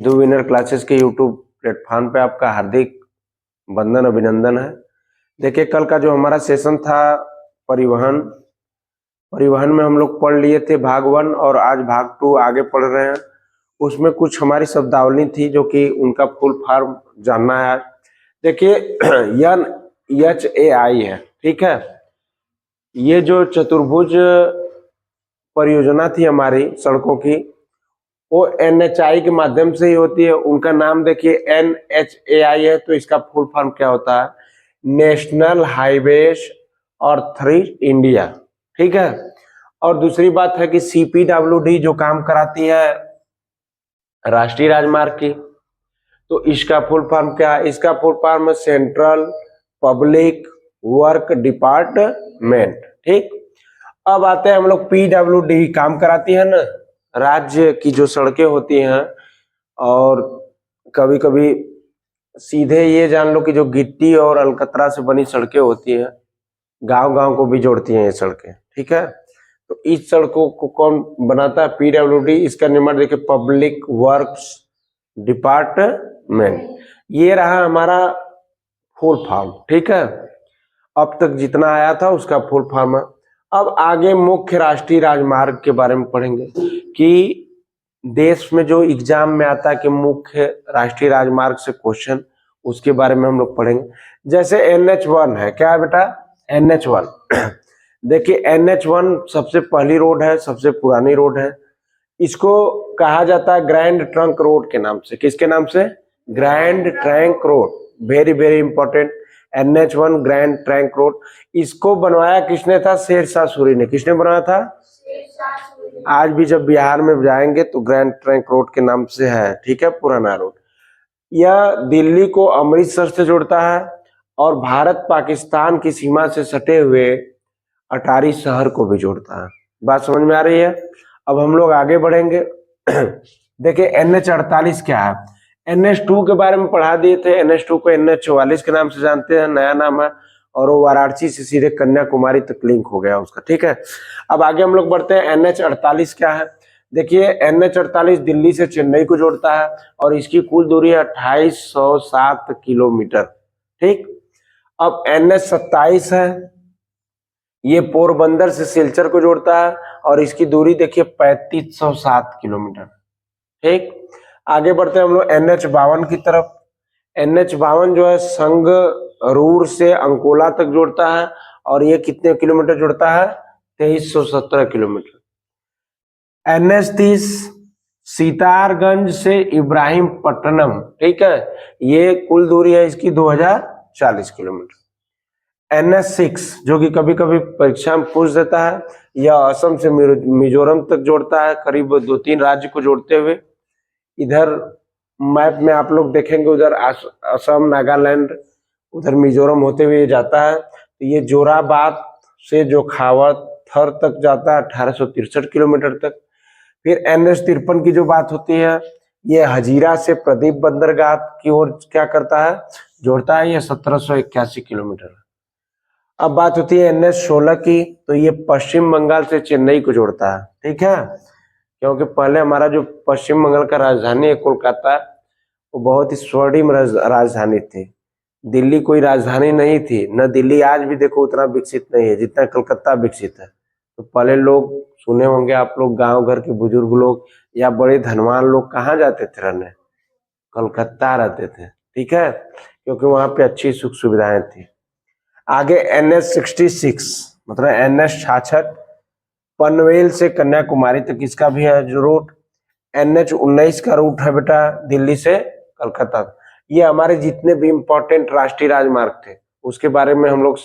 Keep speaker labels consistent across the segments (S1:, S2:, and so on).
S1: दो winner classes के YouTube platform पे आपका हार्दिक वंदन अभिनंदन है। देखिए, कल का जो हमारा सेशन था परिवहन में हम लोग पढ़ लिए थे भाग 1 और आज भाग 2 आगे पढ़ रहे हैं। उसमें कुछ हमारी शब्दावली थी जो कि उनका फुल फॉर्म जानना है आज। देखिए, NHAI है, ठीक है। ये जो चतुर्भुज परियोजना थी हमारी सड़कों की, वो NHI के माध्यम से ही होती है। उनका नाम देखिए NHAI है, तो इसका फुल फॉर्म क्या होता है? नेशनल हाईवेज अथॉरिटी इंडिया, ठीक है। और दूसरी बात है कि CPWD जो काम कराती है राष्ट्रीय राजमार्ग की, तो इसका फुल फॉर्म क्या है? इसका फुल फॉर्म है सेंट्रल पब्लिक वर्क डिपार्टमेंट, ठीक। अब आते हैं हम लोग PWD काम कराती है ना, राज्य की जो सड़कें होती हैं, और कभी कभी सीधे ये जान लो कि जो गिट्टी और अलकतरा से बनी सड़कें होती हैं, गांव गांव को भी जोड़ती हैं ये सड़कें, ठीक है। तो इस सड़कों को कौन बनाता है? PWD। इसका निर्माण देखिए पब्लिक वर्क्स डिपार्टमेंट। ये रहा हमारा फुल फॉर्म, ठीक है। अब तक जितना आया था उसका फुल फॉर्म है। अब आगे मुख्य राष्ट्रीय राजमार्ग के बारे में पढ़ेंगे कि देश में जो एग्जाम में आता है कि मुख्य राष्ट्रीय राजमार्ग से क्वेश्चन, उसके बारे में हम लोग पढ़ेंगे। जैसे NH1 है, क्या है बेटा? NH1 देखिए, NH1 सबसे पहली रोड है, सबसे पुरानी रोड है। इसको कहा जाता है ग्रैंड ट्रंक रोड के नाम से। किसके नाम से? Grand trunk road. Very very important, NH1 grand trunk road. इसको बनवाया किसने था? शेरशाह सूरी ने। किसने बनवाया था? आज भी जब बिहार में जाएंगे तो ग्रैंड ट्रंक रोड के नाम से है, ठीक है, पुराना रोड। यह दिल्ली को अमृतसर से जोड़ता है और भारत पाकिस्तान की सीमा से सटे हुए अटारी शहर को भी जोड़ता है। बात समझ में आ रही है? अब हम लोग आगे बढ़ेंगे। देखिए, NH48 क्या है? NH2 के बारे में पढ़ा दिए थे। NH2 को NH44 के नाम से जानते हैं, नया नाम है, और वो वाराणसी से सीधे कन्याकुमारी तक लिंक हो गया उसका, ठीक है। अब आगे हम लोग बढ़ते हैं। NH48 क्या है? देखिए, NH48 दिल्ली से चेन्नई को जोड़ता है और इसकी कुल दूरी है 2807 किलोमीटर, ठीक। अब NH27 है, ये पोरबंदर से सिलचर को जोड़ता है और इसकी दूरी देखिए 3507 किलोमीटर, ठीक। आगे बढ़ते हैं हम लोग NH52 की तरफ। NH52 जो है संगरूर से अंकोला तक जोड़ता है और ये कितने किलोमीटर जोड़ता है? 2317 किलोमीटर। NH30 सीतारगंज से इब्राहिमपट्टनम, ठीक है, ये कुल दूरी है इसकी 2040 किलोमीटर। NH6 जो कि कभी कभी परीक्षा में पूछ देता है, यह असम से मिजोरम तक जोड़ता है, करीब 2-3 राज्य को जोड़ते हुए। इधर मैप में आप लोग देखेंगे, उधर असम, नागालैंड, उधर मिजोरम होते हुए जाता है। तो ये जोराबाद से जो खावथर तक जाता है 1863 किलोमीटर तक। फिर NH53 की जो बात होती है, ये हजीरा से प्रदीप बंदरगाह की ओर क्या करता है? जोड़ता है, ये 1781 किलोमीटर। अब बात होती है NH16 की, तो ये पश्चिम बंगाल से चेन्नई को जोड़ता है, ठीक है। क्योंकि पहले हमारा जो पश्चिम बंगाल का राजधानी है कोलकाता, वो बहुत ही स्वर्णिम राजधानी थी। दिल्ली कोई राजधानी नहीं थी, न दिल्ली आज भी देखो उतना विकसित नहीं है जितना कलकत्ता विकसित है। तो पहले लोग सुने होंगे आप लोग, गांव घर के बुजुर्ग लोग या बड़े धनवान लोग कहाँ जाते थे रहने? कलकत्ता रहते थे, ठीक है, क्योंकि वहां पे अच्छी सुख सुविधाएं थी। आगे NH66 मतलब NH66 पनवेल से कन्याकुमारी तक, इसका भी है जो रूट। NH19 का रूट है बेटा दिल्ली से कलकत्ता। ये हमारे जितने भी इंपॉर्टेंट राष्ट्रीय राजमार्ग थे उसके बारे में हम लोग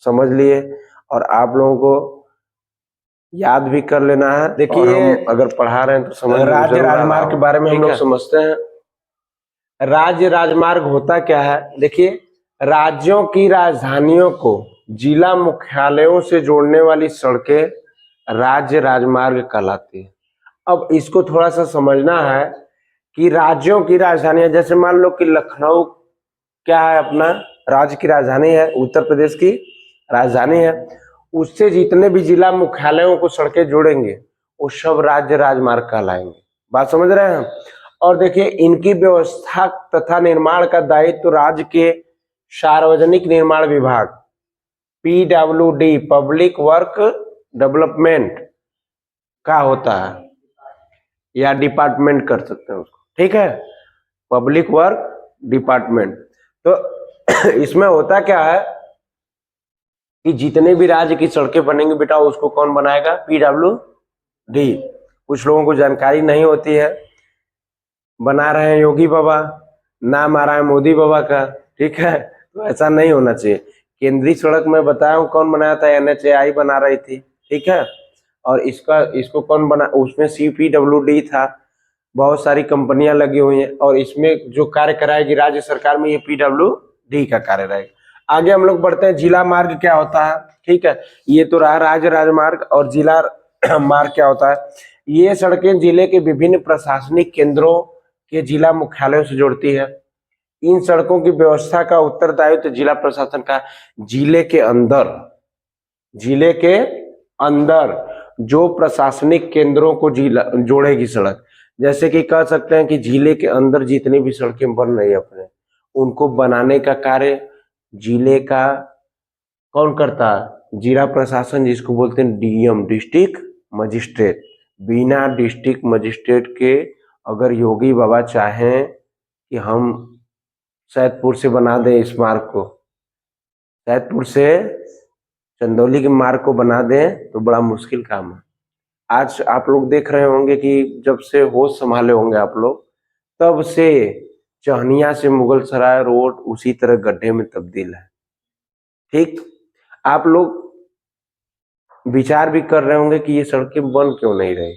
S1: समझ लिए, और आप लोगों को याद भी कर लेना है। देखिए, अगर पढ़ा रहे हैं तो समझ, राज्य राजमार्ग के बारे में हम लोग समझते हैं। राज्य राजमार्ग होता क्या है? देखिए, राज्यों की राजधानियों को जिला मुख्यालयों से जोड़ने वाली सड़कें राज्य राजमार्ग कहलाती है। अब इसको थोड़ा सा समझना है कि राज्यों की राजधानियां, जैसे मान लो कि लखनऊ क्या है? अपना राज्य की राजधानी है, उत्तर प्रदेश की राजधानी है। उससे जितने भी जिला मुख्यालयों को सड़कें जोड़ेंगे वो सब राज्य राजमार्ग कहलाएंगे। बात समझ रहे हैं? और देखिए इनकी व्यवस्था तथा निर्माण का दायित्व तो राज्य के सार्वजनिक निर्माण विभाग PWD पब्लिक वर्क डेवलपमेंट का होता है, या डिपार्टमेंट कर सकते हैं उसको, ठीक है, पब्लिक वर्क डिपार्टमेंट। तो इसमें होता क्या है कि जितने भी राज्य की सड़कें बनेंगी बेटा उसको कौन बनाएगा? PWD। कुछ लोगों को जानकारी नहीं होती है, बना रहे हैं योगी बाबा, नाम आ रहा है मोदी बाबा का, ठीक है, तो ऐसा नहीं होना चाहिए। केंद्रीय सड़क में बताया हूँ कौन बनाया था, NHAI बना रही थी, ठीक है, और इसको कौन बना, उसमें CPWD था, बहुत सारी कंपनियां लगी हुई हैं, और इसमें जो कार्य कराएगी राज्य सरकार में ये PWD का कार्य रहेगा। आगे हम लोग बढ़ते हैं, जिला मार्ग क्या होता है, ठीक है, ये तो रहा राज्य राजमार्ग, और जिला मार्ग क्या होता है? ये सड़कें जिले के विभिन्न प्रशासनिक केंद्रों के जिला मुख्यालयों से जोड़ती है। इन सड़कों की व्यवस्था का उत्तरदायित्व तो जिला प्रशासन का। जिले के अंदर जो प्रशासनिक केंद्रों को जिला जोड़ेगी सड़क, जैसे कि कह सकते हैं कि जिले के अंदर जितनी भी सड़कें बन रही है अपने, उनको बनाने का कार्य जिले का कौन करता है? जिला प्रशासन, जिसको बोलते हैं DM डिस्ट्रिक्ट मजिस्ट्रेट। बिना डिस्ट्रिक्ट मजिस्ट्रेट के अगर योगी बाबा चाहें कि हम सैदपुर से बना दें इस मार्ग को, सैदपुर से चंदौली के मार्ग को बना दें, तो बड़ा मुश्किल काम है। आज आप लोग देख रहे होंगे कि जब से होश संभाले होंगे आप लोग, तब से चहनिया से मुगल सराय रोड उसी तरह गड्ढे में तब्दील है, ठीक। आप लोग विचार भी कर रहे होंगे कि ये सड़कें बन क्यों नहीं रही।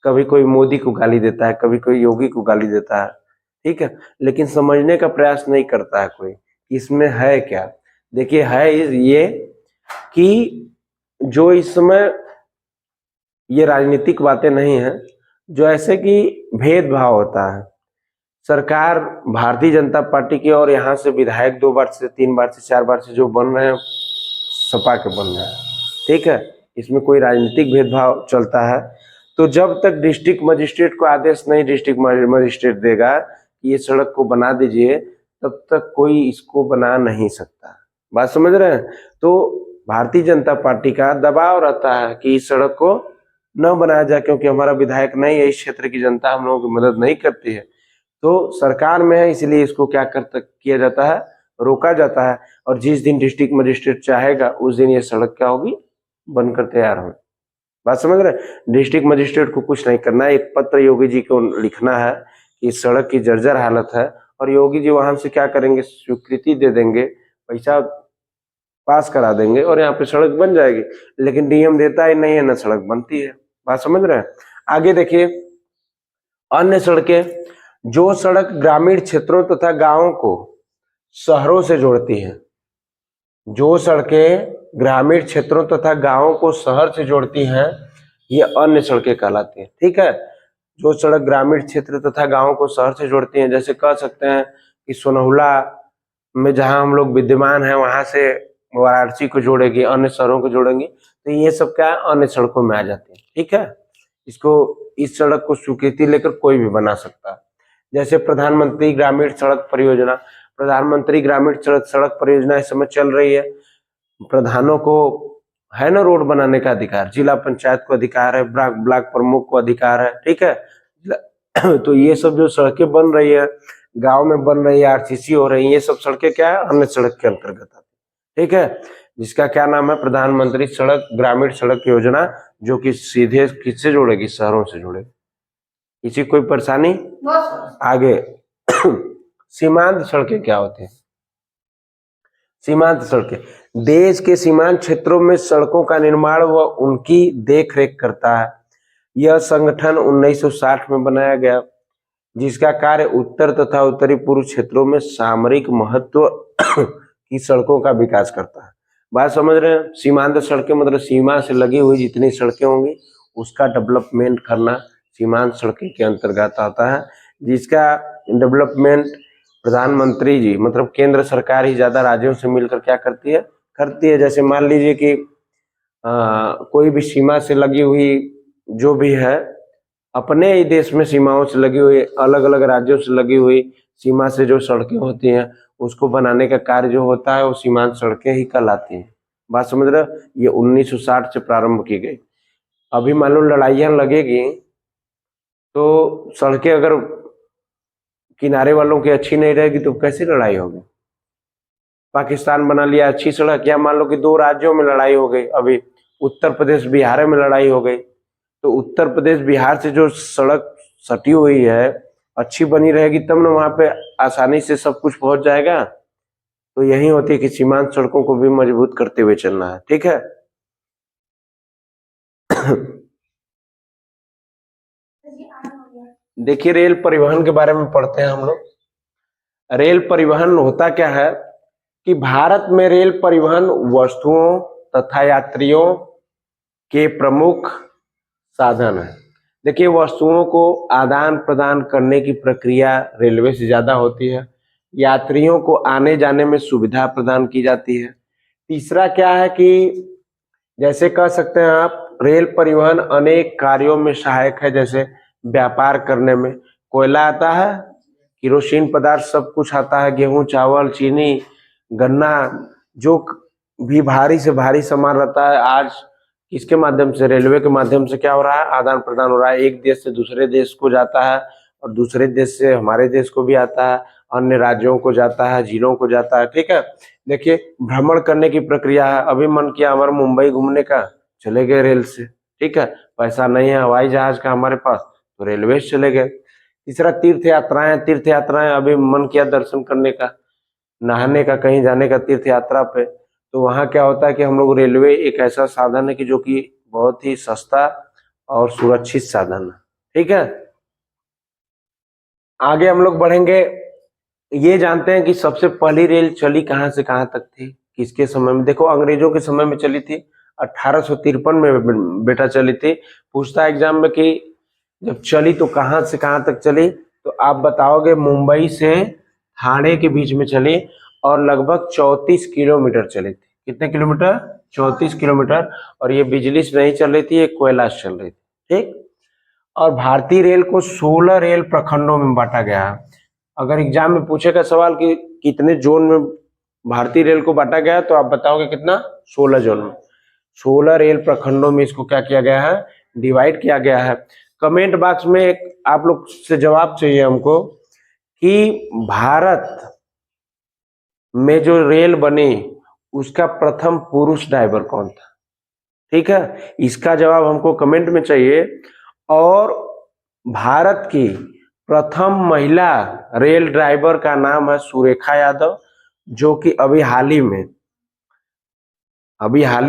S1: कभी कोई मोदी को गाली देता है, कभी कोई योगी को गाली देता है, ठीक है, लेकिन समझने का प्रयास नहीं करता है कोई, इसमें है क्या। देखिए है ये कि जो इस समय ये राजनीतिक बातें नहीं है, जो ऐसे कि भेदभाव होता है। सरकार भारतीय जनता पार्टी की, और यहाँ से विधायक 2 बार से 3 बार से 4 बार से जो बन रहे हैं सपा के बन रहे हैं, ठीक है, इसमें कोई राजनीतिक भेदभाव चलता है। तो जब तक डिस्ट्रिक्ट मजिस्ट्रेट को आदेश नहीं डिस्ट्रिक्ट मजिस्ट्रेट देगा कि ये सड़क को बना दीजिए, तब तक कोई इसको बना नहीं सकता। बात समझ रहे हैं? तो भारतीय जनता पार्टी का दबाव रहता है कि इस सड़क को न बनाया जाए, क्योंकि हमारा विधायक नहीं है, इस क्षेत्र की जनता हम लोगों की मदद नहीं करती है, तो सरकार में है, इसलिए इसको क्या किया जाता है? रोका जाता है। और जिस दिन डिस्ट्रिक्ट मजिस्ट्रेट चाहेगा उस दिन ये सड़क क्या होगी? बनकर तैयार होगी। बात समझ रहे? डिस्ट्रिक्ट मजिस्ट्रेट को कुछ नहीं करना है, एक पत्र योगी जी को लिखना है कि सड़क की जर्जर हालत है, और योगी जी वहां से क्या करेंगे? स्वीकृति दे देंगे, पैसा पास करा देंगे, और यहाँ पे सड़क बन जाएगी। लेकिन DM देता ही नहीं है, ना सड़क बनती है। बात समझ रहे हैं? आगे देखिए, अन्य सड़कें, जो सड़क ग्रामीण क्षेत्रों तथा गांवों को शहरों से जोड़ती हैं, जो सड़कें ग्रामीण क्षेत्रों तथा गांवों को शहर से जोड़ती हैं, ये अन्य सड़कें कहलाती हैं, ठीक है। जो सड़क ग्रामीण क्षेत्र तथा गांवों को शहर से जोड़ती हैं, जैसे कह सकते हैं कि सोनहुला में जहां हम लोग विद्यमान हैं वहां से वाराणसी को जोड़ेगी, अन्य शहरों को जोड़ेंगी, तो ये सब क्या है? अन्य सड़कों में आ जाती है, ठीक है। इस सड़क को स्वीकृति लेकर कोई भी बना सकता है। जैसे प्रधानमंत्री ग्रामीण सड़क परियोजना, प्रधानमंत्री ग्रामीण सड़क परियोजना इस समय चल रही है। प्रधानों को है ना रोड बनाने का अधिकार, जिला पंचायत को अधिकार है, ब्लॉक प्रमुख को अधिकार है, ठीक है। तो ये सब जो सड़कें बन रही है, गांव में बन रही है, RCC हो रही है, ये सब सड़कें क्या है? अन्य सड़क के अंतर्गत आती है, ठीक है, जिसका क्या नाम है? प्रधानमंत्री सड़क ग्रामीण सड़क योजना, जो कि सीधे किससे जोड़ेगी? शहरों से जोड़ेगी। किसी कोई परेशानी? आगे सीमांत सड़कें क्या होती है? सीमांत सड़कें देश के सीमांत क्षेत्रों में सड़कों का निर्माण व उनकी देखरेख करता है। यह संगठन 1960 में बनाया गया, जिसका कार्य उत्तर तथा उत्तरी पूर्व क्षेत्रों में सामरिक महत्व की सड़कों का विकास करता है। बात समझ रहे हैं? सीमांत सड़कें मतलब सीमा से लगी हुई जितनी सड़कें होंगी उसका डेवलपमेंट करना सीमांत सड़कें के अंतर्गत आता है, जिसका डेवलपमेंट प्रधानमंत्री जी मतलब केंद्र सरकार ही ज्यादा राज्यों से मिलकर क्या करती है। जैसे मान लीजिए कि कोई भी सीमा से लगी हुई जो भी है अपने ही देश में सीमाओं से लगी हुई, अलग अलग राज्यों से लगी हुई सीमा से जो सड़कें होती हैं उसको बनाने का कार्य जो होता है वो सीमांत सड़कें ही कहलाती हैं। बात समझ रहे हो? ये 1960 से प्रारंभ की गई। अभी मान लो लड़ाइयाँ लगेगी तो सड़कें अगर किनारे वालों की अच्छी नहीं रहेगी तो कैसे लड़ाई होगी? पाकिस्तान बना लिया अच्छी सड़क, या मान लो कि दो राज्यों में लड़ाई हो गई, अभी उत्तर प्रदेश बिहार में लड़ाई हो गई, तो उत्तर प्रदेश बिहार से जो सड़क सटी हुई है अच्छी बनी रहेगी तब ना वहां पे आसानी से सब कुछ पहुंच जाएगा। तो यही होती है कि सीमांत सड़कों को भी मजबूत करते हुए चलना है। ठीक है। देखिए रेल परिवहन के बारे में पढ़ते हैं हम लोग। रेल परिवहन होता क्या है कि भारत में रेल परिवहन वस्तुओं तथा यात्रियों के प्रमुख साधन है। देखिए वस्तुओं को आदान प्रदान करने की प्रक्रिया रेलवे से ज्यादा होती है, यात्रियों को आने जाने में सुविधा प्रदान की जाती है। तीसरा क्या है कि जैसे कह सकते हैं आप रेल परिवहन अनेक कार्यों में सहायक है, जैसे व्यापार करने में कोयला आता है, केरोसिन पदार्थ सब कुछ आता है, गेहूं चावल चीनी गन्ना जो भी भारी से भारी सामान रहता है आज किसके माध्यम से, रेलवे के माध्यम से क्या हो रहा है, आदान प्रदान हो रहा है। एक देश से दूसरे देश को जाता है और दूसरे देश से हमारे देश को भी आता है, अन्य राज्यों को जाता है, जिलों को जाता है। ठीक है। देखिए भ्रमण करने की प्रक्रिया है, अभी मन किया हमारा मुंबई घूमने का, चले गए रेल से। ठीक है। पैसा नहीं है हवाई जहाज का हमारे पास तो रेलवे से चले गए। तीसरा तीर्थ यात्राएं, तीर्थ यात्राएं अभी मन किया दर्शन करने का, नहाने का, कहीं जाने का तीर्थ यात्रा पे, तो वहाँ क्या होता है कि हम लोग रेलवे एक ऐसा साधन है कि जो कि बहुत ही सस्ता और सुरक्षित साधन है। ठीक है। आगे हम लोग बढ़ेंगे, ये जानते हैं कि सबसे पहली रेल चली कहाँ से कहाँ तक थी, किसके समय में। देखो अंग्रेजों के समय में चली थी, 1853 में बेटा चली थी। पूछता है एग्जाम में कि जब चली तो कहाँ से कहाँ तक चली, तो आप बताओगे मुंबई से ठाणे के बीच में चली और लगभग 34 किलोमीटर चली थी। कितने किलोमीटर? 34 किलोमीटर। और ये बिजली से नहीं चल रही थी, ये कोयला से चल रही थी। ठीक। और भारतीय रेल को 16 रेल प्रखंडों में बांटा गया है। अगर एग्जाम में पूछेगा सवाल कि कितने जोन में भारतीय रेल को बांटा गया है तो आप बताओगे कितना? 16 जोन में। 16 रेल प्रखंडों में इसको क्या किया गया है? डिवाइड किया गया है। कमेंट बॉक्स में एक आप लोग से जवाब चाहिए हमको कि भारत में जो रेल बनी उसका प्रथम पुरुष ड्राइवर कौन था। ठीक है। इसका जवाब हमको कमेंट में चाहिए। और भारत की प्रथम महिला रेल ड्राइवर का नाम है सुरेखा यादव, जो कि अभी हाल ही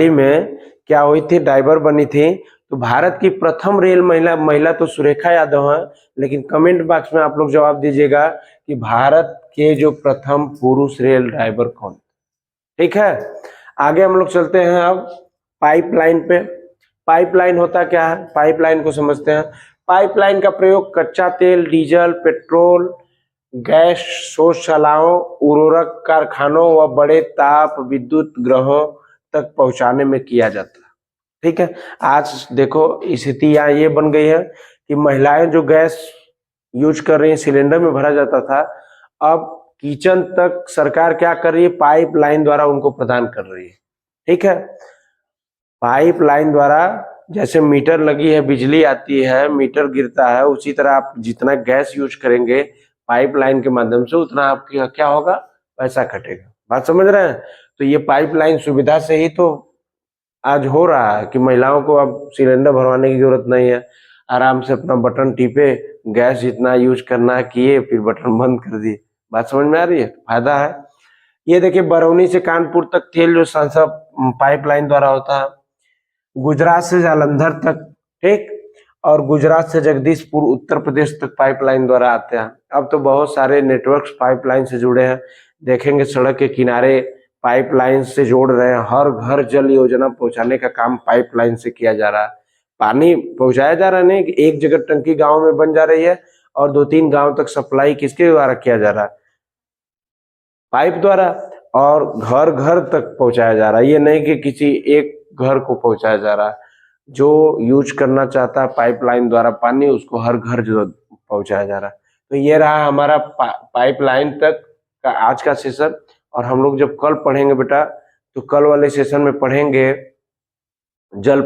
S1: में क्या हुई थी, ड्राइवर बनी थी। तो भारत की प्रथम रेल महिला तो सुरेखा यादव है, लेकिन कमेंट बॉक्स में आप लोग जवाब दीजिएगा कि भारत के जो प्रथम पुरुष रेल ड्राइवर कौन। ठीक है। आगे हम लोग चलते हैं अब पाइपलाइन पे। पाइपलाइन होता क्या है, पाइपलाइन को समझते हैं। पाइपलाइन का प्रयोग कच्चा तेल, डीजल, पेट्रोल, गैस शोधशालाओं, उर्वरक कारखानों व बड़े ताप विद्युत ग्रहों तक पहुंचाने में किया जाता है। ठीक है। आज देखो स्थिति यहाँ ये बन गई है कि महिलाएं जो गैस यूज कर रही है, सिलेंडर में भरा जाता था, अब किचन तक सरकार क्या कर रही है, पाइपलाइन द्वारा उनको प्रदान कर रही है। ठीक है। पाइपलाइन द्वारा जैसे मीटर लगी है, बिजली आती है, मीटर गिरता है, उसी तरह आप जितना गैस यूज करेंगे पाइपलाइन के माध्यम से उतना आपका क्या होगा, पैसा कटेगा। बात समझ रहे हैं? तो ये पाइपलाइन सुविधा से ही तो आज हो रहा है कि महिलाओं को अब सिलेंडर भरवाने की जरूरत नहीं है, आराम से अपना बटन टिपे, गैस जितना यूज करना है किए, फिर बटन बंद कर दिए। बात समझ में आ रही है? फायदा है। ये देखिए बरौनी से कानपुर तक तेल जो सांसद पाइपलाइन द्वारा होता है, गुजरात से जालंधर तक। ठीक। और गुजरात से जगदीशपुर उत्तर प्रदेश तक पाइपलाइन द्वारा आते हैं। अब तो बहुत सारे नेटवर्क्स पाइपलाइन से जुड़े हैं, देखेंगे सड़क के किनारे पाइपलाइन से जोड़ रहे हैं, हर घर जल योजना पहुंचाने का काम पाइपलाइन से किया जा रहा है। पानी पहुंचाया जा रहा है, नहीं कि एक जगह टंकी गांव में बन जा रही है और 2-3 गांव तक सप्लाई किसके द्वारा किया जा रहा है, पाइप द्वारा, और घर घर तक पहुंचाया जा रहा है। ये नहीं कि किसी एक घर को पहुंचाया जा रहा है, जो यूज करना चाहता है पाइपलाइन द्वारा पानी, उसको हर घर जो पहुंचाया जा रहा है। तो ये रहा हमारा पाइपलाइन तक का आज का सेशन। और हम लोग जब कल पढ़ेंगे बेटा, तो कल वाले सेशन में पढ़ेंगे जल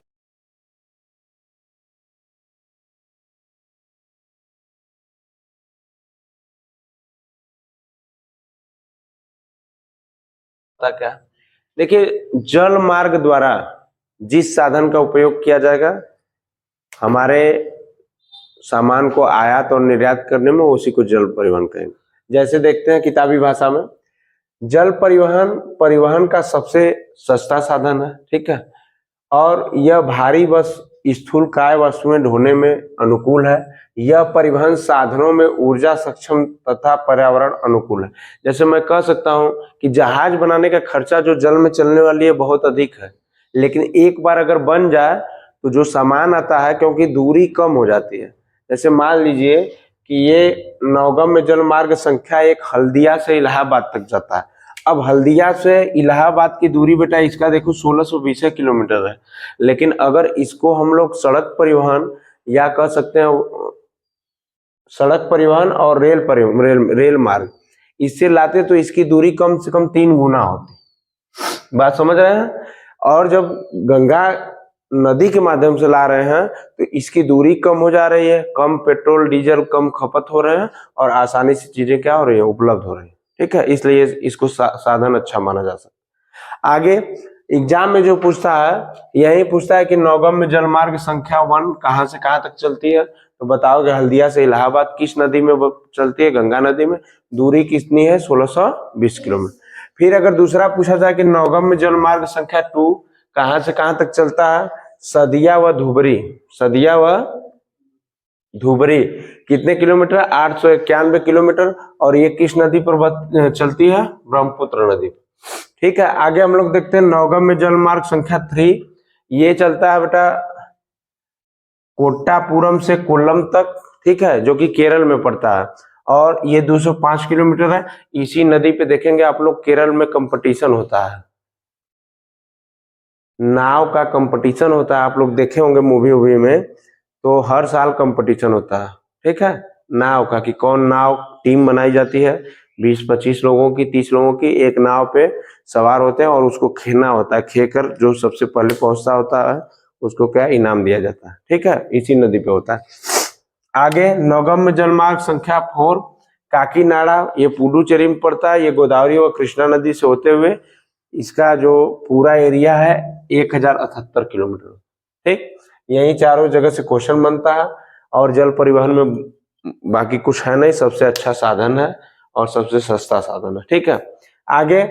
S1: क्या। देखिए, जल मार्ग द्वारा जिस साधन का उपयोग किया जाएगा हमारे सामान को आयात और निर्यात करने में, उसी को जल परिवहन कहेंगे। जैसे देखते हैं किताबी भाषा में, जल परिवहन परिवहन का सबसे सस्ता साधन है, ठीक है, और यह भारी बस स्थूल काय वस्तुएं ढोने में अनुकूल है। यह परिवहन साधनों में ऊर्जा सक्षम तथा पर्यावरण अनुकूल है। जैसे मैं कह सकता हूं कि जहाज बनाने का खर्चा जो जल में चलने वाली है बहुत अधिक है, लेकिन एक बार अगर बन जाए तो जो सामान आता है, क्योंकि दूरी कम हो जाती है। जैसे मान लीजिए कि ये नौगम में जल मार्ग संख्या 1 हल्दिया से इलाहाबाद तक जाता है। अब हल्दिया से इलाहाबाद की दूरी बेटा इसका देखो 1620 किलोमीटर है, लेकिन अगर इसको हम लोग सड़क परिवहन या कह सकते हैं सड़क परिवहन और रेल परिवहन रेल मार्ग इससे लाते तो इसकी दूरी कम से कम 3 गुना होती। बात समझ रहे हैं। और जब गंगा नदी के माध्यम से ला रहे हैं तो इसकी दूरी कम हो जा रही है, कम पेट्रोल डीजल कम खपत हो रहे हैं और आसानी से चीजें क्या हो रही है, उपलब्ध हो रही है, ठीक है। इसलिए इसको साधन अच्छा माना जा सकता है। आगे एग्जाम में जो पूछता है, यही पूछता है कि नौगम में जलमार्ग संख्या 1 कहां से कहां तक चलती है, तो बताओगे हल्दिया से इलाहाबाद किस नदी में चलती है, गंगा नदी में, दूरी कितनी है 1620 किलोमीटर। फिर अगर दूसरा पूछा जाए कि नौगम में जलमार्ग संख्या 2 कहां से कहां तक चलता है, सदिया व धुबरी, सदिया व धुबरी कितने किलोमीटर, 891 किलोमीटर, और ये किस नदी पर चलती है, ब्रह्मपुत्र नदी। ठीक है, आगे हम लोग देखते हैं नौगम में जलमार्ग संख्या 3, ये चलता है बेटा कोट्टापुरम से कोल्लम तक, ठीक है, जो कि केरल में पड़ता है, और ये 205 किलोमीटर है। इसी नदी पे देखेंगे आप लोग केरल में कंपटीशन होता है, नाव का कंपटीशन होता है, आप लोग देखे होंगे मूवी वूवी में, तो हर साल कंपटीशन होता है, ठीक है, नाव का, कि कौन नाव, टीम बनाई जाती है 20-25 लोगों की, 30 लोगों की, एक नाव पे सवार होते हैं और उसको खेना होता है, खेकर जो सबसे पहले पहुंचता होता है उसको क्या इनाम दिया जाता है, ठीक है, इसी नदी पे होता है। आगे नौगम में जलमार्ग संख्या 4 काकीनाडा, ये पुडुचेरी में पड़ता है, ये गोदावरी व कृष्णा नदी से होते हुए इसका जो पूरा एरिया है 1078 किलोमीटर, ठीक। यही चारों जगह से क्वेश्चन बनता है, और जल परिवहन में बाकी कुछ है नहीं, सबसे अच्छा साधन है और सबसे सस्ता साधन है, ठीक है। आगे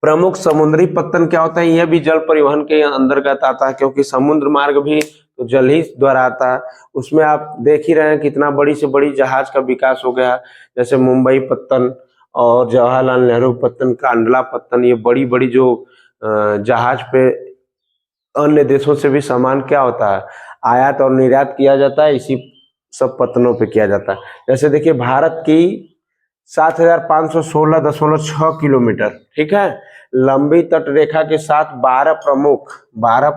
S1: प्रमुख समुद्री पत्तन क्या होता है, यह भी जल परिवहन के अंतर्गत आता है, क्योंकि समुद्र मार्ग भी तो जल ही द्वारा आता है। उसमें आप देख ही रहे हैं कितना बड़ी से बड़ी जहाज का विकास हो गया, जैसे मुंबई पत्तन और जवाहरलाल नेहरू पत्तन, कांडला पत्तन, ये बड़ी बड़ी जो जहाज पे अन्य देशों से भी सामान क्या होता है, आयात और निर्यात किया जाता है, इसी सब पत्तनों पे किया जाता है। जैसे देखिए भारत की 7516.6 किलोमीटर, ठीक है, लंबी तट रेखा के साथ 12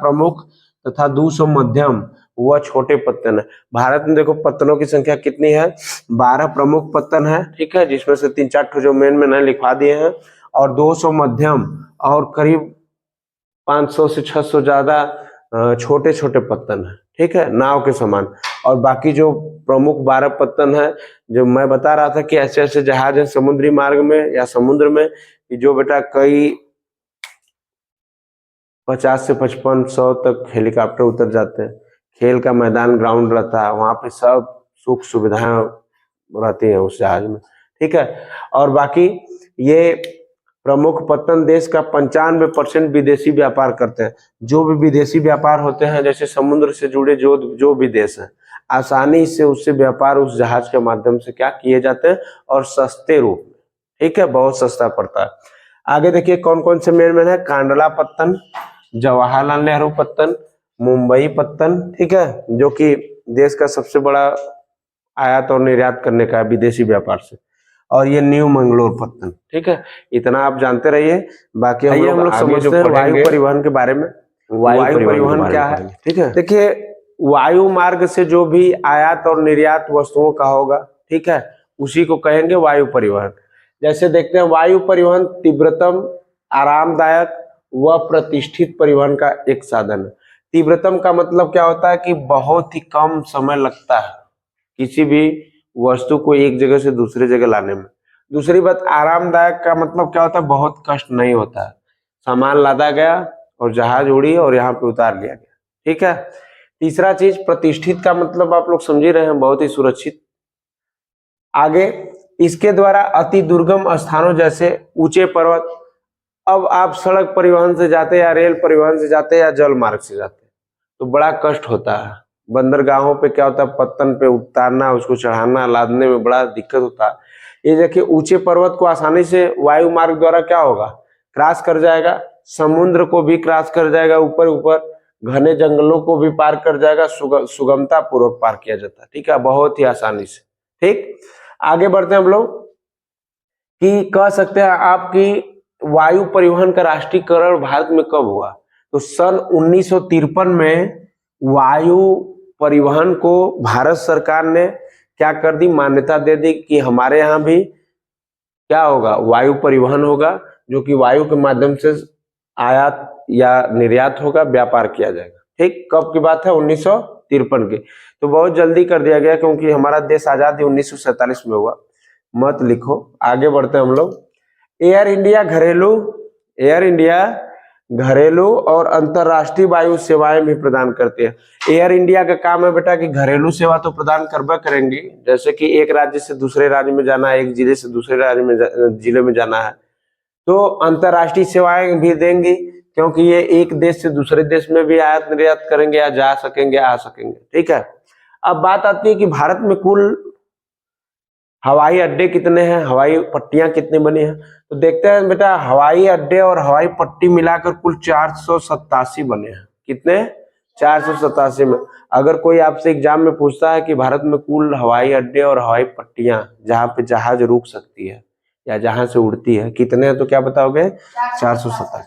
S1: प्रमुख तथा 200 मध्यम व छोटे पत्तन है। भारत में देखो पत्तनों की संख्या कितनी है, 12 प्रमुख पत्तन है, ठीक है, जिसमें से 3-4 जो मेन में लिखवा दिए हैं, और 200 मध्यम और करीब 500 से 600 ज्यादा छोटे छोटे पत्तन है, ठीक है, नाव के समान। और बाकी जो प्रमुख 12 पत्तन है, जो मैं बता रहा था कि ऐसे ऐसे जहाज है समुद्री मार्ग में या समुद्र में, कि जो बेटा कई 50 से 5500 तक हेलीकॉप्टर उतर जाते हैं, खेल का मैदान ग्राउंड रहता है, वहां पे सब सुख सुविधाएं रहती हैं उस जहाज में, ठीक है। और बाकी ये प्रमुख पत्तन देश का 95% विदेशी व्यापार करते हैं। जो भी विदेशी व्यापार होते हैं, जैसे समुद्र से जुड़े जो भी देश हैं, आसानी से उससे व्यापार उस जहाज के माध्यम से क्या किए जाते हैं, और सस्ते रूप में, ठीक है, बहुत सस्ता पड़ता है। आगे देखिए कौन कौन से मेन है, कांडला पत्तन, जवाहरलाल नेहरू पत्तन, मुंबई पत्तन, ठीक है, जो कि देश का सबसे बड़ा आयात और निर्यात करने का विदेशी व्यापार से, और ये न्यू मंगलोर पत्तन, ठीक है। इतना आप जानते रहिए, बाकी हम लोग समझते हैं वायु परिवहन के बारे में। वायु परिवहन क्या है, ठीक है। देखिए, वायु मार्ग से जो भी आयात और निर्यात वस्तुओं का होगा, ठीक है, उसी को कहेंगे वायु परिवहन। जैसे देखते हैं, वायु परिवहन तीव्रतम, आरामदायक व प्रतिष्ठित परिवहन का एक साधन है। तीव्रतम का मतलब क्या होता है कि बहुत ही कम समय लगता है किसी भी वस्तु को एक जगह से दूसरी जगह लाने में। दूसरी बात, आरामदायक का मतलब क्या होता है, बहुत कष्ट नहीं होता है। सामान लादा गया और जहाज उड़ी और यहाँ पे उतार लिया गया, ठीक है। तीसरा चीज, प्रतिष्ठित का मतलब आप लोग समझ ही रहे हैं, बहुत ही सुरक्षित। आगे, इसके द्वारा अति दुर्गम स्थानों जैसे ऊंचे पर्वत, अब आप सड़क परिवहन से जाते या रेल परिवहन से जाते या जल मार्ग से जाते तो बड़ा कष्ट होता है। बंदरगाहों पे क्या होता है, पत्तन पे उतारना, उसको चढ़ाना, लादने में बड़ा दिक्कत होता है। ये देखिए, ऊंचे पर्वत को आसानी से वायु मार्ग द्वारा क्या होगा, क्रॉस कर जाएगा, समुद्र को भी क्रॉस कर जाएगा, ऊपर ऊपर घने जंगलों को भी पार कर जाएगा, सुगमता पूर्वक पार किया जाता है, ठीक है, बहुत ही आसानी से। ठीक, आगे बढ़ते हैं हम लोग कि कह सकते हैं आपकी वायु परिवहन का राष्ट्रीयकरण भारत में कब हुआ। तो सन 1953 में वायु परिवहन को भारत सरकार ने क्या कर दी, मान्यता दे दी कि हमारे यहाँ भी क्या होगा, वायु परिवहन होगा, जो कि वायु के माध्यम से आयात या निर्यात होगा, व्यापार किया जाएगा। ठीक, कब की बात है, 1953 की। तो बहुत जल्दी कर दिया गया क्योंकि हमारा देश आजादी 1947 में हुआ, मत लिखो। आगे बढ़ते हैं हम लोग। एयर इंडिया घरेलू और अंतरराष्ट्रीय वायु सेवाएं भी प्रदान करती है। एयर इंडिया का काम है बेटा कि घरेलू सेवा तो प्रदान करबा करेंगी, जैसे कि एक राज्य से दूसरे राज्य में जाना है, एक जिले से दूसरे जिले में जाना है। तो अंतरराष्ट्रीय सेवाएं भी देंगी क्योंकि ये एक देश से दूसरे देश में भी आयात निर्यात करेंगे, या जा सकेंगे, आ सकेंगे, ठीक है। अब बात आती है कि भारत में कुल हवाई अड्डे कितने हैं, हवाई पट्टियां कितनी बनी हैं। तो देखते हैं बेटा, हवाई अड्डे और हवाई पट्टी मिलाकर कुल 487 बने हैं। कितने, 487 में। अगर कोई आपसे एग्जाम में पूछता है कि भारत में कुल हवाई अड्डे और हवाई पट्टियां जहां पे जहाज रुक सकती है या जहां से उड़ती है कितने हैं, तो क्या बताओगे, 487।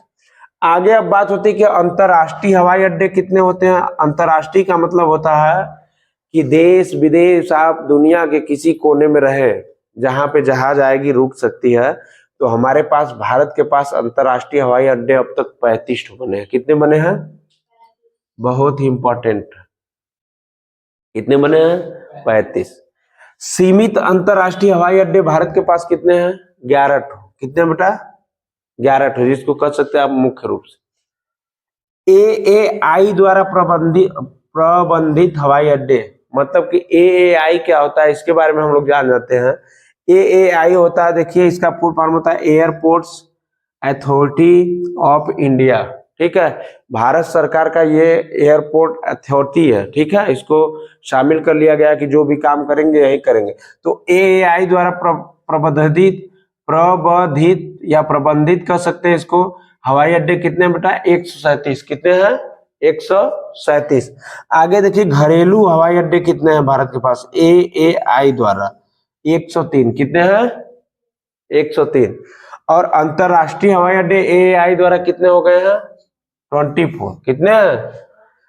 S1: आगे अब बात होती है कि अंतरराष्ट्रीय हवाई अड्डे कितने होते हैं। अंतरराष्ट्रीय का मतलब होता है कि देश विदेश, आप दुनिया के किसी कोने में रहे, जहां पे जहाज आएगी रुक सकती है। तो हमारे पास, भारत के पास अंतरराष्ट्रीय हवाई अड्डे अब तक 35 बने हैं। कितने बने हैं, बहुत ही इंपॉर्टेंट, कितने बने हैं, 35। सीमित अंतरराष्ट्रीय हवाई अड्डे भारत के पास कितने हैं, 11। कितने बेटा, 11, जिसको कह सकते हैं आप मुख्य रूप से। AAI द्वारा प्रबंधित हवाई अड्डे, मतलब कि AAI क्या होता है, इसके बारे में हम लोग जान जाते हैं। AAI होता है, देखिए इसका फुल फॉर्म होता है एयरपोर्ट्स अथॉरिटी ऑफ इंडिया, ठीक है। भारत सरकार का ये एयरपोर्ट अथॉरिटी है, ठीक है। इसको शामिल कर लिया गया कि जो भी काम करेंगे यही करेंगे। तो AAI द्वारा प्रबंधित कर सकते हैं इसको। हवाई अड्डे कितने बेटा, 137। कितने हैं, 137। आगे देखिए, घरेलू हवाई अड्डे कितने हैं भारत के पास, AAI द्वारा 103। कितने हैं, 103। और अंतरराष्ट्रीय हवाई अड्डे AAI द्वारा कितने हो गए हैं, 24। कितने हैं,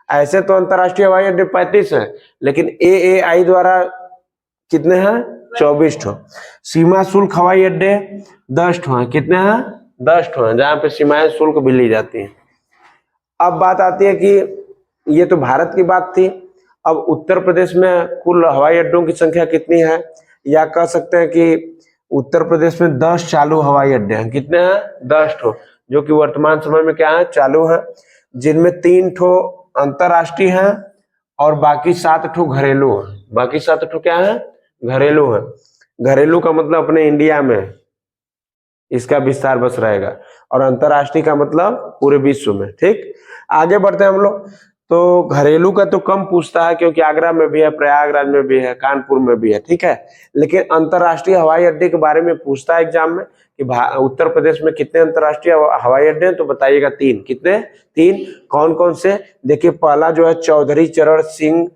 S1: ऐसे तो अंतरराष्ट्रीय हवाई अड्डे 35 है, लेकिन AAI द्वारा कितने हैं, 24 ठो। सीमा शुल्क हवाई अड्डे 10 ठो हैं। कितने हैं, 10 ठो हैं, जहां पे सीमाएं शुल्क भी ली जाती है। अब बात आती है कि ये तो भारत की बात थी। अब उत्तर प्रदेश में कुल हवाई अड्डों की संख्या कितनी है, या कह सकते हैं कि उत्तर प्रदेश में 10 चालू हवाई अड्डे हैं। कितने हैं, 10 ठो, जो कि वर्तमान समय में क्या है, चालू है, जिनमें 3 ठो अंतरराष्ट्रीय हैं और बाकी 7 ठो घरेलू हैं। बाकी 7 ठो क्या है, घरेलू है। घरेलू का मतलब अपने इंडिया में इसका विस्तार बस रहेगा, और अंतरराष्ट्रीय का मतलब पूरे विश्व में। ठीक, आगे बढ़ते हैं हम लोग। तो घरेलू का तो कम पूछता है क्योंकि आगरा में भी है, प्रयागराज में भी है, कानपुर में भी है, ठीक है। लेकिन अंतरराष्ट्रीय हवाई अड्डे के बारे में पूछता है एग्जाम में कि उत्तर प्रदेश में कितने अंतरराष्ट्रीय हवाई अड्डे हैं, तो बताइएगा 3। कितने, 3। कौन कौन से, देखिए पहला जो है चौधरी चरण सिंह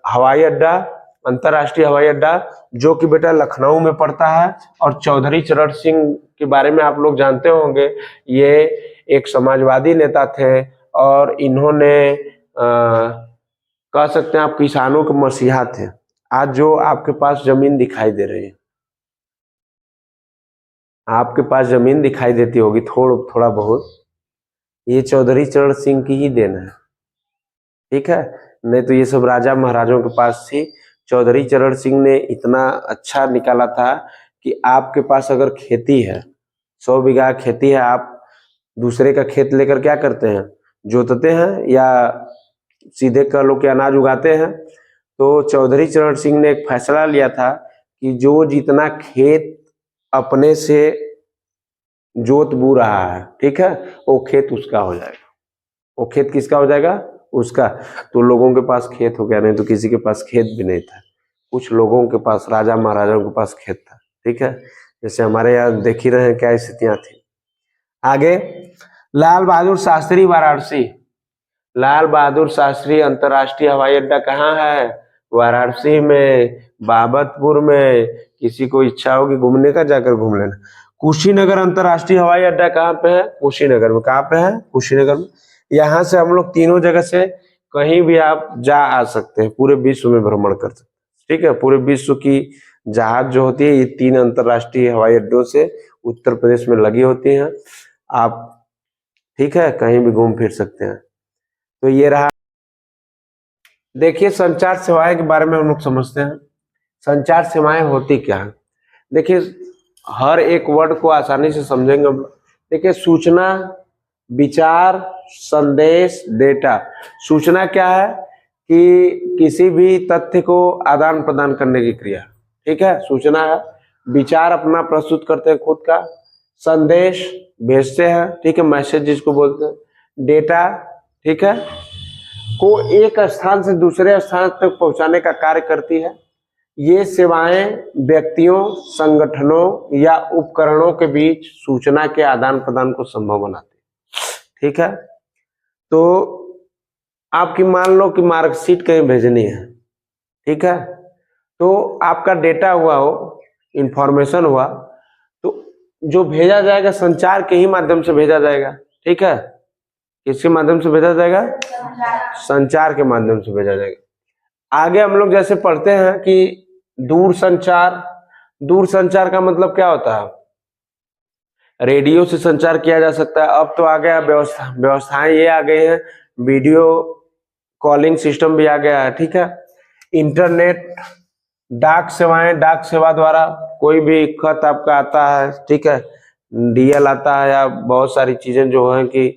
S1: हवाई अड्डा, अंतरराष्ट्रीय हवाई अड्डा, जो कि बेटा लखनऊ में पड़ता है। और चौधरी चरण सिंह के बारे में आप लोग जानते होंगे, ये एक समाजवादी नेता थे और इन्होंने कह सकते हैं आप किसानों के मसीहा थे। आज जो आपके पास जमीन दिखाई दे रही है, आपके पास जमीन दिखाई देती होगी थोड़ा बहुत, ये चौधरी चरण सिंह की ही देन है, ठीक है। नहीं तो ये सब राजा महाराजों के पास थी। चौधरी चरण सिंह ने इतना अच्छा निकाला था कि आपके पास अगर खेती है, 100 बीघा खेती है, आप दूसरे का खेत लेकर क्या करते हैं, जोतते हैं या सीधे कह लो कि अनाज उगाते हैं। तो चौधरी चरण सिंह ने एक फैसला लिया था कि जो जितना खेत अपने से जोत बू रहा है, ठीक है, वो खेत उसका हो जाएगा। वो खेत किसका हो जाएगा? उसका। तो लोगों के पास खेत हो गया, नहीं तो किसी के पास खेत भी नहीं था। कुछ लोगों के पास, राजा महाराजाओं के पास खेत था, ठीक है। जैसे हमारे यहाँ देख ही रहे हैं क्या स्थितियां थी। आगे, लाल बहादुर शास्त्री वाराणसी। लाल बहादुर शास्त्री अंतर्राष्ट्रीय हवाई अड्डा कहाँ है? वाराणसी में, बाबतपुर में। किसी को इच्छा होगी घूमने का, जाकर घूम लेना। कुशीनगर अंतर्राष्ट्रीय हवाई अड्डा कहाँ पे है? कुशीनगर में। कहाँ पे है? कुशीनगर में। यहाँ से हम लोग तीनों जगह से कहीं भी आप जा आ सकते हैं, पूरे विश्व में भ्रमण कर सकते हैं, ठीक है। पूरे विश्व की जहाज जो होती है ये 3 अंतर्राष्ट्रीय हवाई अड्डों से उत्तर प्रदेश में लगी होती हैं। आप, ठीक है, कहीं भी घूम फिर सकते हैं। तो ये रहा। देखिए, संचार सेवाएं के बारे में हम लोग समझते हैं। संचार सेवाएं होती क्या है? देखिए, हर एक वर्ड को आसानी से समझेंगे। देखिए, सूचना, विचार, संदेश, डेटा। सूचना क्या है? कि किसी भी तथ्य को आदान प्रदान करने की क्रिया, ठीक है, सूचना है। विचार अपना प्रस्तुत करते हैं खुद का। संदेश भेजते हैं, ठीक है, मैसेज जिसको बोलते हैं। डेटा, ठीक है, को एक स्थान से दूसरे स्थान तक पहुंचाने का कार्य करती है। ये सेवाएं व्यक्तियों, संगठनों या उपकरणों के बीच सूचना के आदान प्रदान को संभव बनाती है, ठीक है। तो आपकी मान लो कि मार्कशीट कहीं भेजनी है, ठीक है, तो आपका डेटा हुआ हो, इंफॉर्मेशन हुआ, तो जो भेजा जाएगा संचार के ही माध्यम से भेजा जाएगा, ठीक है। किसके माध्यम से भेजा जाएगा? संचार के माध्यम से भेजा जाएगा। आगे हम लोग जैसे पढ़ते हैं कि दूर संचार। दूर संचार का मतलब क्या होता है? रेडियो से संचार किया जा सकता है। अब तो आ गया व्यवस्थाएं ये आ गई हैं, वीडियो कॉलिंग सिस्टम भी आ गया है, ठीक है। इंटरनेट, डाक सेवाएं, डाक सेवा द्वारा कोई भी खत आपका आता है, ठीक है, डीएल आता है, या बहुत सारी चीजें जो है कि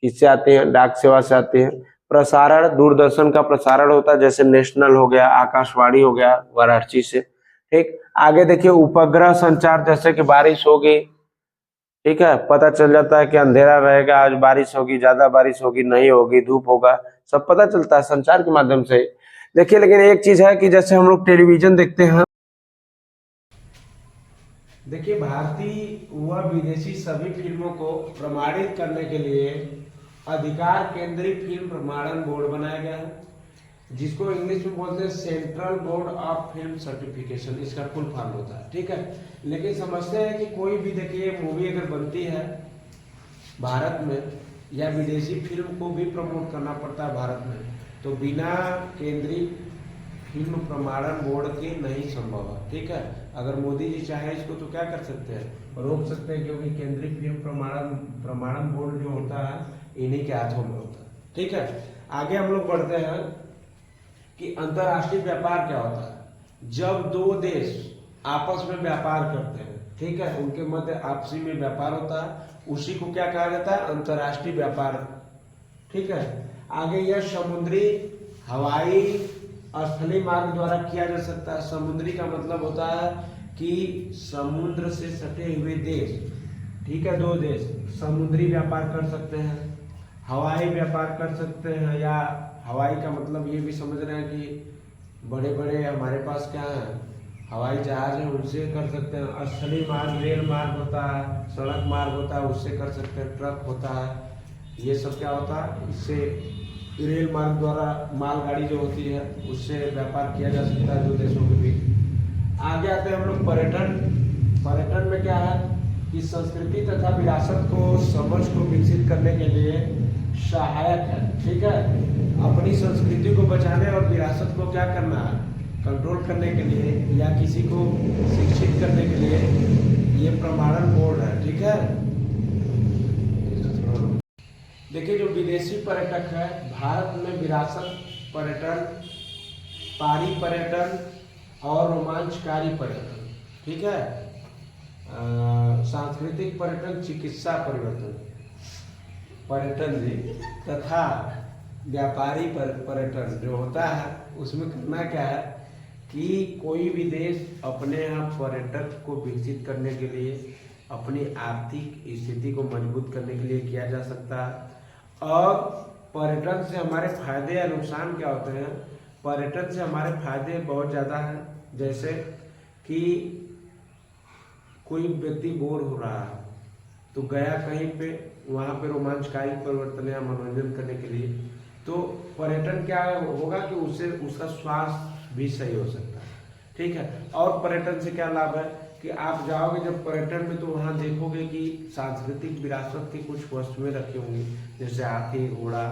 S1: किससे आती हैं? डाक सेवा से आती हैं। प्रसारण, दूरदर्शन का प्रसारण होता है, जैसे नेशनल हो गया, आकाशवाणी हो गया वाराणसी से, ठीक। आगे देखिए, उपग्रह संचार, जैसे कि बारिश होगी, ठीक है, पता चल जाता है कि अंधेरा रहेगा, आज बारिश होगी, ज्यादा बारिश होगी, नहीं होगी, धूप होगा, सब पता चलता है संचार के माध्यम से। देखिए, लेकिन एक चीज है कि जैसे हम लोग टेलीविजन देखते हैं, देखिए, भारतीय व विदेशी सभी फिल्मों को प्रमाणित करने के लिए अधिकार केंद्रीय फिल्म प्रमाणन बोर्ड बनाया गया है, जिसको इंग्लिश में बोलते हैं central board of film certification, इसका फुल फॉर्म होता है, ठीक है। लेकिन समझते हैं कि कोई भी, देखिए, मूवी अगर बनती है भारत में, या विदेशी फिल्म को भी प्रमोट करना पड़ता है भारत में, तो बिना केंद्रीय फिल्म प्रमाणन बोर्ड के नहीं संभव है, ठीक है। अगर मोदी जी चाहे इसको तो क्या कर सकते हैं? रोक सकते हैं, क्योंकि केंद्रीय फिल्म प्रमाणन बोर्ड जो होता है इन्हीं के हाथों में होता है, ठीक है। आगे हम लोग बढ़ते हैं कि अंतर्राष्ट्रीय व्यापार क्या होता है? जब दो देश आपस में व्यापार करते हैं, ठीक है, उनके मध्य आपसी में व्यापार होता है, उसी को क्या कहा जाता है? अंतर्राष्ट्रीय व्यापार, ठीक है। आगे यह समुद्री, हवाई, स्थलीय मार्ग द्वारा किया जा सकता है। समुद्री का मतलब होता है कि समुद्र से सटे हुए देश, ठीक है, दो देश समुद्री व्यापार कर सकते हैं, हवाई व्यापार कर सकते हैं, या हवाई का मतलब ये भी समझ रहे हैं कि बड़े बड़े हमारे पास क्या है, हवाई जहाज है, उनसे कर सकते हैं। स्थलीय मार्ग, रेल मार्ग होता है, सड़क मार्ग होता है, उससे कर सकते हैं। ट्रक होता है, ये सब क्या होता है? इससे रेल मार्ग द्वारा मालगाड़ी जो होती है उससे व्यापार किया जा सकता है दो देशों के बीच। आगे आते हैं हम लोग पर्यटन। पर्यटन में क्या है कि संस्कृति तथा विरासत को, समझ को विकसित विकसित करने के लिए सहायक है। ठीक है, अपनी संस्कृति को बचाने और विरासत को क्या करना है, कंट्रोल करने के लिए या किसी को शिक्षित करने के लिए ये प्रमाणन बोर्ड है। ठीक है, देखिए जो विदेशी पर्यटक है, भारत में विरासत पर्यटन, पारी पर्यटन और रोमांचकारी पर्यटन, ठीक है, सांस्कृतिक पर्यटन, चिकित्सा पर्यटन जी, तथा व्यापारी पर्यटन जो होता है उसमें करना क्या है कि कोई भी देश अपने यहाँ पर्यटक को विकसित करने के लिए, अपनी आर्थिक स्थिति को मजबूत करने के लिए किया जा सकता है। और पर्यटन से हमारे फायदे या नुकसान क्या होते हैं? पर्यटन से हमारे फायदे बहुत ज़्यादा हैं, जैसे कि कोई व्यक्ति बोर हो रहा है तो गया कहीं पे, वहाँ पे रोमांचकारी परिवर्तन या मनोरंजन करने के लिए, तो पर्यटन क्या होगा कि उससे उसका स्वास्थ्य भी सही हो सकता है। ठीक है, और पर्यटन से क्या लाभ है कि आप जाओगे जब पर्यटन में तो वहाँ देखोगे कि सांस्कृतिक विरासत की कुछ वस्तुएं रखी होंगी, जैसे हाथी घोड़ा,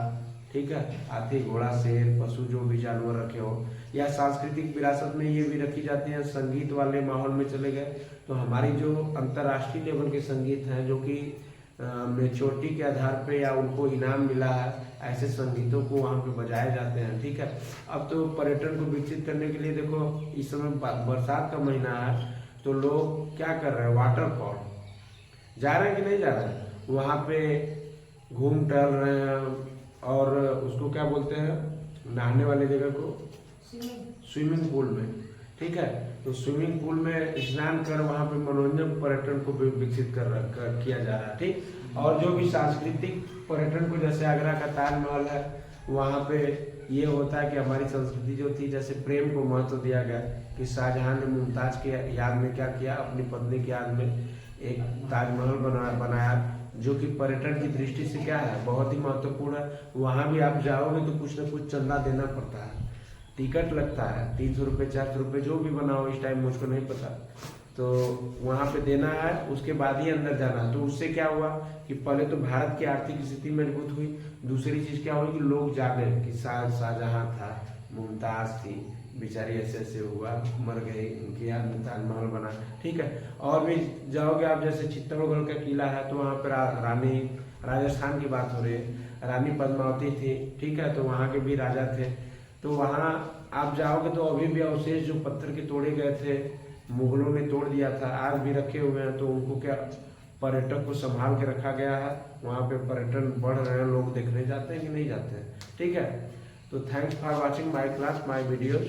S1: ठीक है, हाथी घोड़ा शेर पशु जो भी जानवर रखे हो, या सांस्कृतिक विरासत में ये भी रखी जाती है। संगीत वाले माहौल में चले गए तो हमारी जो अंतर्राष्ट्रीय लेवल के संगीत हैं जो कि मेच्योरिटी के आधार पे या उनको इनाम मिला है, ऐसे संगीतों को वहाँ पे बजाए जाते हैं। ठीक है, अब तो पर्यटन को विकसित करने के लिए देखो इस समय बरसात का महीना है तो लोग क्या कर रहे हैं, वाटरफॉल जा रहे हैं कि नहीं जा रहे हैं, वहाँ पे घूम टहल रहे हैं, और उसको क्या बोलते हैं, नहाने वाले जगह को स्विमिंग पूल में। ठीक है, तो स्विमिंग पूल में स्नान कर वहाँ पे मनोरंजन पर्यटन को विकसित किया जा रहा है। ठीक, और जो भी सांस्कृतिक पर्यटन को, जैसे आगरा का ताजमहल है, वहाँ पे ये होता है कि हमारी संस्कृति जो थी, जैसे प्रेम को महत्व दिया गया कि शाहजहां ने मुमताज के याद में क्या किया, अपनी पत्नी की याद में एक ताजमहल बनाया जो कि पर्यटन की दृष्टि से क्या है, बहुत ही महत्वपूर्ण है। वहाँ भी आप जाओगे तो कुछ ना कुछ चंदा देना पड़ता है, टिकट लगता है 300 रुपये 400 रुपये, जो भी बनाओ, इस टाइम मुझको नहीं पता, तो वहाँ पे देना है, उसके बाद ही अंदर जाना है। तो उससे क्या हुआ कि पहले तो भारत की आर्थिक स्थिति मजबूत हुई, दूसरी चीज़ क्या हुई कि लोग जागे कि शाहजहां था, मुमताज़ थी बेचारी, ऐसे ऐसे हुआ, मर गई, उनके याद में ताजमहल बना। ठीक है, और भी जाओगे आप, जैसे चित्तौड़गढ़ का किला है तो वहाँ पर रानी, राजस्थान की बात हो रही है, रानी पद्मावती थी। ठीक है, तो वहाँ के भी राजा थे, तो वहाँ आप जाओगे तो अभी भी अवशेष जो पत्थर के तोड़े गए थे, मुगलों ने तोड़ दिया था, आज भी रखे हुए हैं। तो उनको क्या, पर्यटक को संभाल के रखा गया है, वहाँ पे पर्यटन बढ़ रहे हैं, लोग देखने जाते हैं कि नहीं जाते हैं। ठीक है, तो thanks for watching my class, my videos.